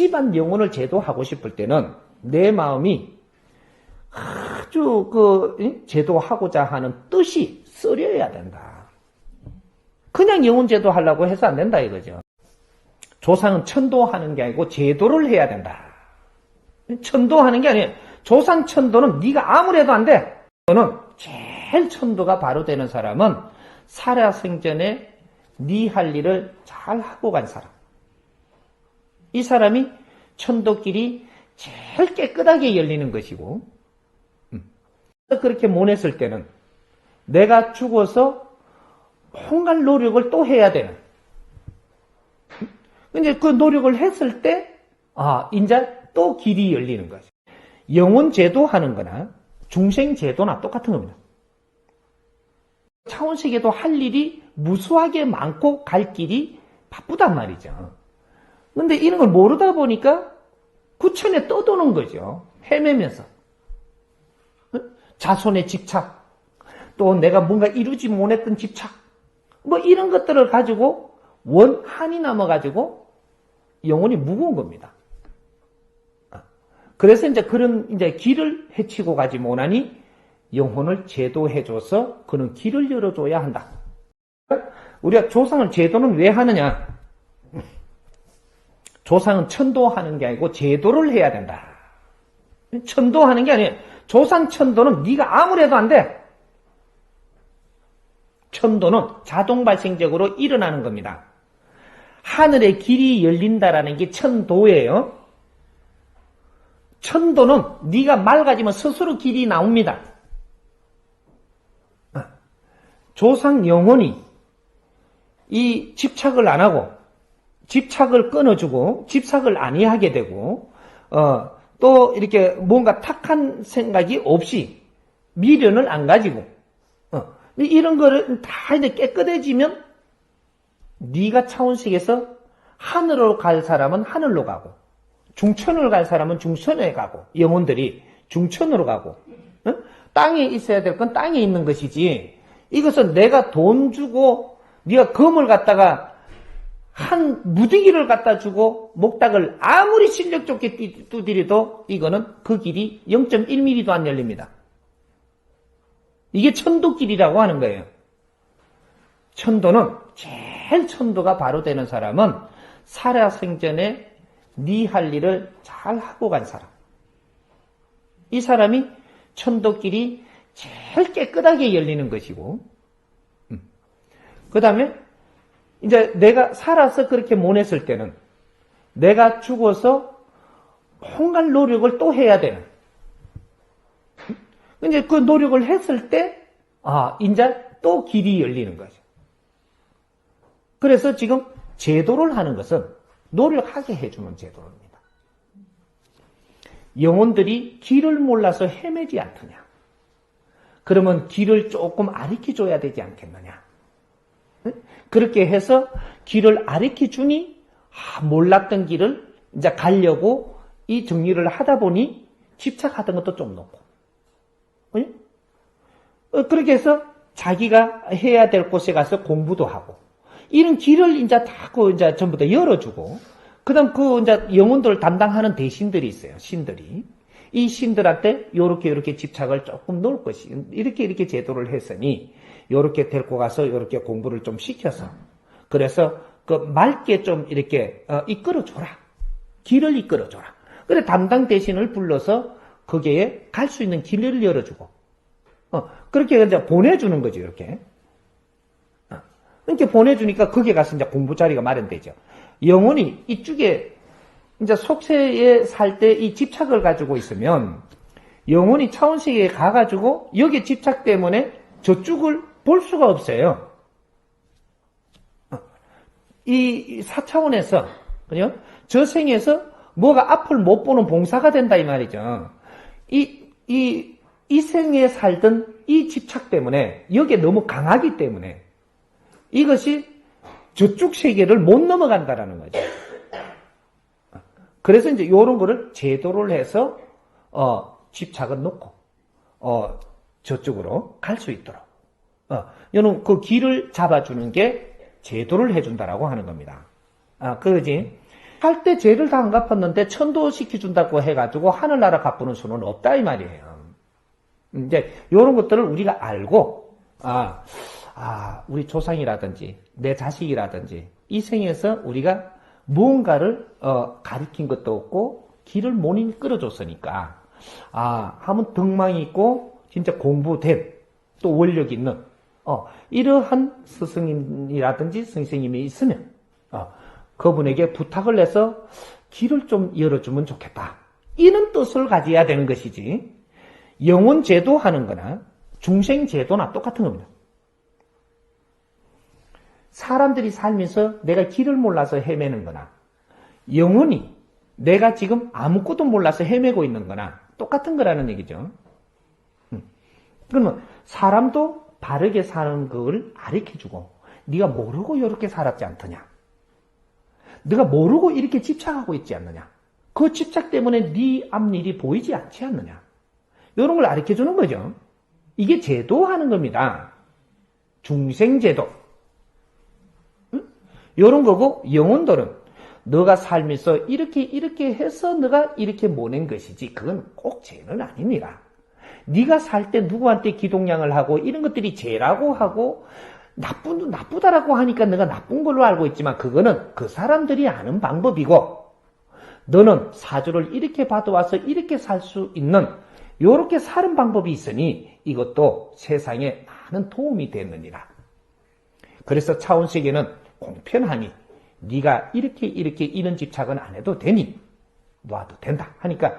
집안 영혼을 제도하고 싶을 때는 내 마음이 아주 제도하고자 하는 뜻이 쓰려야 된다. 그냥 영혼 제도하려고 해서 안 된다 이거죠. 조상은 천도하는 게 아니고 제도를 해야 된다. 천도하는 게 아니에요. 조상 천도는 네가 아무래도 안 돼. 너는 제일 천도가 바로 되는 사람은 살아생전에 네 할 일을 잘 하고 간 사람. 이 사람이 천도길이 제일 깨끗하게 열리는 것이고, 그렇게 못했을 때는 내가 죽어서 온갖 노력을 또 해야 되는. 이제 그 노력을 했을 때, 이제 또 길이 열리는 거죠. 영혼 제도하는 거나 중생 제도나 똑같은 겁니다. 차원세계도 할 일이 무수하게 많고 갈 길이 바쁘단 말이죠. 근데 이런 걸 모르다 보니까 구천에 떠도는 거죠. 헤매면서. 자손의 집착, 또 내가 뭔가 이루지 못했던 집착, 뭐 이런 것들을 가지고 한이 남아가지고 영혼이 무거운 겁니다. 그래서 이제 그런 이제 길을 헤치고 가지 못하니 영혼을 제도해줘서 그는 길을 열어줘야 한다. 우리가 조상을 제도는 왜 하느냐? 조상은 천도하는 게 아니고 제도를 해야 된다. 천도하는 게 아니에요. 조상 천도는 네가 아무래도 안 돼. 천도는 자동 발생적으로 일어나는 겁니다. 하늘의 길이 열린다라는 게 천도예요. 천도는 네가 맑아지면 스스로 길이 나옵니다. 조상 영혼이 이 집착을 안 하고 집착을 끊어주고 집착을 아니하게 되고 또 이렇게 뭔가 탁한 생각이 없이 미련을 안 가지고 이런 거를 다 이제 깨끗해지면 네가 차원식에서 하늘로 갈 사람은 하늘로 가고 중천으로 갈 사람은 중천에 가고 영혼들이 중천으로 가고 땅에 있어야 될 건 땅에 있는 것이지 이것은 내가 돈 주고 네가 검을 갖다가 한 무더기를 갖다 주고 목닥을 아무리 실력 좋게 두드려도 이거는 그 길이 0.1mm도 안 열립니다. 이게 천도길이라고 하는 거예요. 천도는 제일 천도가 바로 되는 사람은 살아생전에 네 할 일을 잘 하고 간 사람. 이 사람이 천도길이 제일 깨끗하게 열리는 것이고, 그 다음에 이제 내가 살아서 그렇게 못했을 때는 내가 죽어서 온갖 노력을 또 해야 되는. 이제 그 노력을 했을 때, 이제 또 길이 열리는 거죠. 그래서 지금 제도를 하는 것은 노력하게 해주는 제도입니다. 영혼들이 길을 몰라서 헤매지 않더냐. 그러면 길을 조금 가르쳐줘야 되지 않겠느냐. 그렇게 해서 길을 가르쳐주니 몰랐던 길을 이제 가려고 이 정리를 하다 보니 집착하던 것도 좀 놓고. 그렇게 해서 자기가 해야 될 곳에 가서 공부도 하고 이런 길을 이제 다 이제 전부 다 열어주고 그다음 이제 영혼들을 담당하는 대신들이 있어요. 신들이. 이 신들한테 요렇게 집착을 조금 놓을 것이 이렇게 제도를 했으니 요렇게 데리고 가서 요렇게 공부를 좀 시켜서 그래서 그 맑게 좀 이렇게 이끌어줘라. 길을 이끌어줘라. 그래 담당 대신을 불러서 거기에 갈 수 있는 길을 열어주고 그렇게 이제 보내주는 거죠. 이렇게 보내주니까 거기에 가서 이제 공부 자리가 마련되죠. 영혼이 이쪽에 이제 속세에 살 때 이 집착을 가지고 있으면 영혼이 차원세계에 가가지고 여기 집착 때문에 저쪽을 볼 수가 없어요. 이 4차원에서 그죠? 저 생에서 뭐가 앞을 못 보는 봉사가 된다 이 말이죠. 이 생에 살던 이 집착 때문에 여기에 너무 강하기 때문에 이것이 저쪽 세계를 못 넘어간다라는 거죠. 그래서 이제 이런 거를 제도를 해서 집착은 놓고 저쪽으로 갈 수 있도록 이런 그 길을 잡아주는 게 제도를 해준다라고 하는 겁니다. 그러지. 할 때 죄를 다 안 갚았는데 천도시켜준다고 해가지고 하늘나라 갚는 수는 없다 이 말이에요. 이제 이런 것들을 우리가 알고 우리 조상이라든지 내 자식이라든지 이 생에서 우리가 무언가를 가르친 것도 없고 길을 못 끌어줬으니까 한번 덕망이 있고 진짜 공부된 또 원력 있는 이러한 스승님이라든지 선생님이 있으면 그분에게 부탁을 해서 길을 좀 열어주면 좋겠다. 이런 뜻을 가져야 되는 것이지 영혼제도 하는 거나 중생제도나 똑같은 겁니다. 사람들이 살면서 내가 길을 몰라서 헤매는 거나 영혼이 내가 지금 아무것도 몰라서 헤매고 있는 거나 똑같은 거라는 얘기죠. 그러면 사람도 바르게 사는 걸 가르쳐주고 네가 모르고 이렇게 살았지 않더냐. 네가 모르고 이렇게 집착하고 있지 않느냐. 그 집착 때문에 네 앞일이 보이지 않지 않느냐. 이런 걸 가르쳐주는 거죠. 이게 제도하는 겁니다. 중생제도. 이런 거고 영혼들은 너가 살면서 이렇게 해서 너가 이렇게 모낸 것이지 그건 꼭 죄는 아닙니다. 네가 살 때 누구한테 기동량을 하고 이런 것들이 죄라고 하고 나쁘다라고 하니까 내가 나쁜 걸로 알고 있지만 그거는 그 사람들이 아는 방법이고 너는 사주를 이렇게 받아와서 이렇게 살 수 있는 이렇게 사는 방법이 있으니 이것도 세상에 많은 도움이 됐느니라. 그래서 차원세계는 공평하니 네가 이렇게 이런 집착은 안 해도 되니 놔도 된다 하니까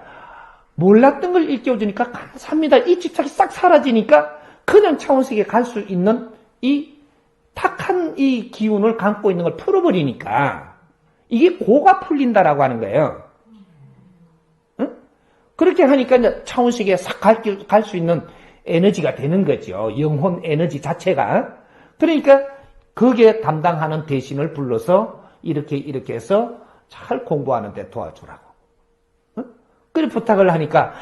몰랐던 걸 일깨워주니까 감사합니다. 이 집착이 싹 사라지니까 그냥 차원세계에 갈 수 있는 이 탁한 이 기운을 감고 있는 걸 풀어버리니까 이게 고가 풀린다라고 하는 거예요. 응? 그렇게 하니까 이제 차원세계에 싹 갈 수 있는 에너지가 되는 거죠. 영혼 에너지 자체가. 그러니까 거기에 담당하는 대신을 불러서 이렇게 해서 잘 공부하는 데 도와주라고. 그래 부탁을 하니까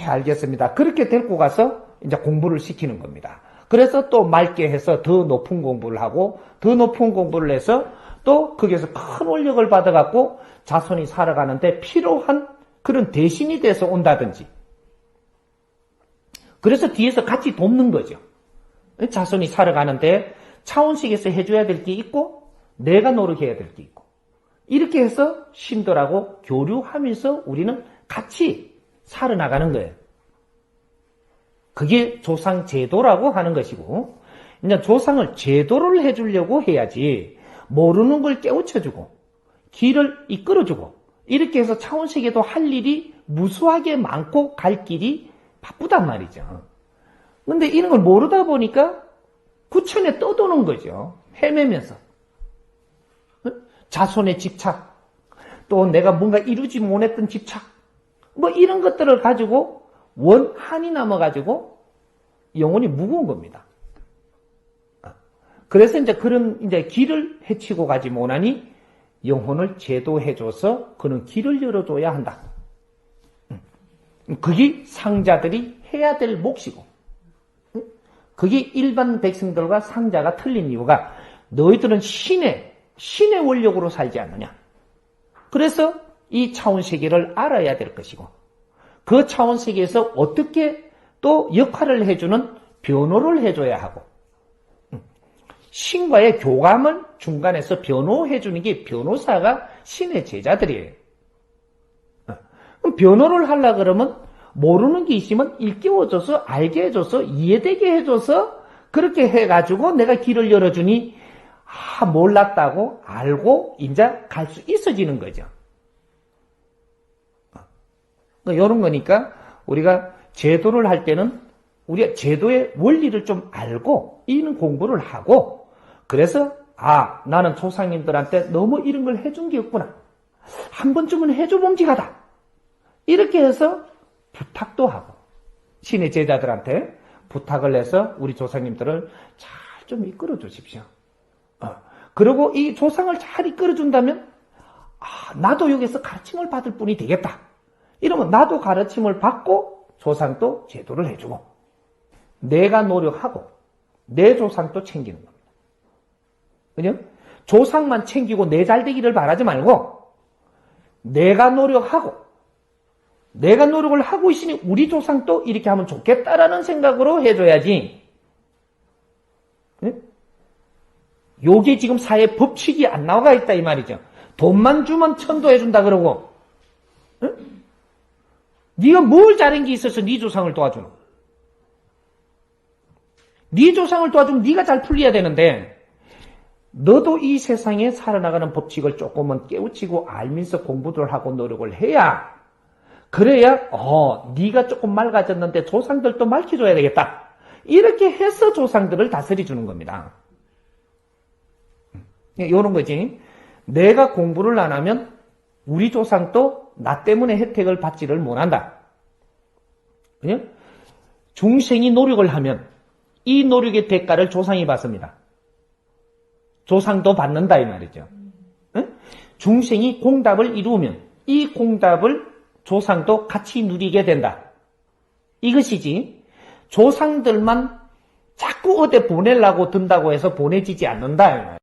알겠습니다. 그렇게 데리고 가서 이제 공부를 시키는 겁니다. 그래서 또 맑게 해서 더 높은 공부를 하고 더 높은 공부를 해서 또 거기에서 큰 원력을 받아갖고 자손이 살아가는데 필요한 그런 대신이 돼서 온다든지. 그래서 뒤에서 같이 돕는 거죠. 자손이 살아가는데 차원식에서 해줘야 될 게 있고 내가 노력해야 될 게 있고 이렇게 해서 신들하고 교류하면서 우리는 같이 살아나가는 거예요. 그게 조상제도라고 하는 것이고 이제 조상을 제도를 해주려고 해야지 모르는 걸 깨우쳐주고 길을 이끌어주고 이렇게 해서 차원세계도 할 일이 무수하게 많고 갈 길이 바쁘단 말이죠. 근데 이런 걸 모르다 보니까 구천에 떠도는 거죠. 헤매면서. 자손의 집착, 또 내가 뭔가 이루지 못했던 집착, 뭐 이런 것들을 가지고 한이 남아가지고 영혼이 무거운 겁니다. 그래서 이제 그런 이제 길을 헤치고 가지 못하니 영혼을 제도해줘서 그런 길을 열어줘야 한다. 그게 상자들이 해야 될 몫이고, 그게 일반 백성들과 상자가 틀린 이유가 너희들은 신의 원력으로 살지 않느냐. 그래서 이 차원세계를 알아야 될 것이고 그 차원세계에서 어떻게 또 역할을 해주는 변호를 해줘야 하고 신과의 교감을 중간에서 변호해주는 게 변호사가 신의 제자들이에요. 그럼 변호를 하려고 그러면 모르는 게 있으면 일깨워줘서 알게 해줘서 이해되게 해줘서 그렇게 해가지고 내가 길을 열어주니 몰랐다고 알고 이제 갈 수 있어지는 거죠. 이런 거니까 우리가 제도를 할 때는 우리가 제도의 원리를 좀 알고 이런 공부를 하고 그래서 나는 조상님들한테 너무 이런 걸 해준 게 없구나. 한 번쯤은 해줘 봄직하다. 이렇게 해서 부탁도 하고 신의 제자들한테 부탁을 해서 우리 조상님들을 잘 좀 이끌어 주십시오. 그리고 이 조상을 잘 이끌어준다면 나도 여기서 가르침을 받을 뿐이 되겠다. 이러면 나도 가르침을 받고 조상도 제도를 해주고 내가 노력하고 내 조상도 챙기는 겁니다. 그죠? 조상만 챙기고 내 잘되기를 바라지 말고 내가 노력하고 내가 노력을 하고 있으니 우리 조상도 이렇게 하면 좋겠다라는 생각으로 해줘야지. 응? 요게 지금 사회 법칙이 안 나와 있다 이 말이죠. 돈만 주면 천도해준다 그러고, 응? 네가 뭘 잘한 게 있어서 네 조상을 도와주노? 네 조상을 도와주면 네가 잘 풀려야 되는데, 너도 이 세상에 살아나가는 법칙을 조금은 깨우치고 알면서 공부를 하고 노력을 해야, 그래야 네가 조금 맑아졌는데 조상들도 맑혀줘야 되겠다. 이렇게 해서 조상들을 다스려주는 겁니다. 이런 거지. 내가 공부를 안 하면 우리 조상도 나 때문에 혜택을 받지를 못한다. 중생이 노력을 하면 이 노력의 대가를 조상이 받습니다. 조상도 받는다 이 말이죠. 중생이 공답을 이루면 이 공답을 조상도 같이 누리게 된다. 이것이지 조상들만 자꾸 어디 보내려고 든다고 해서 보내지지 않는다.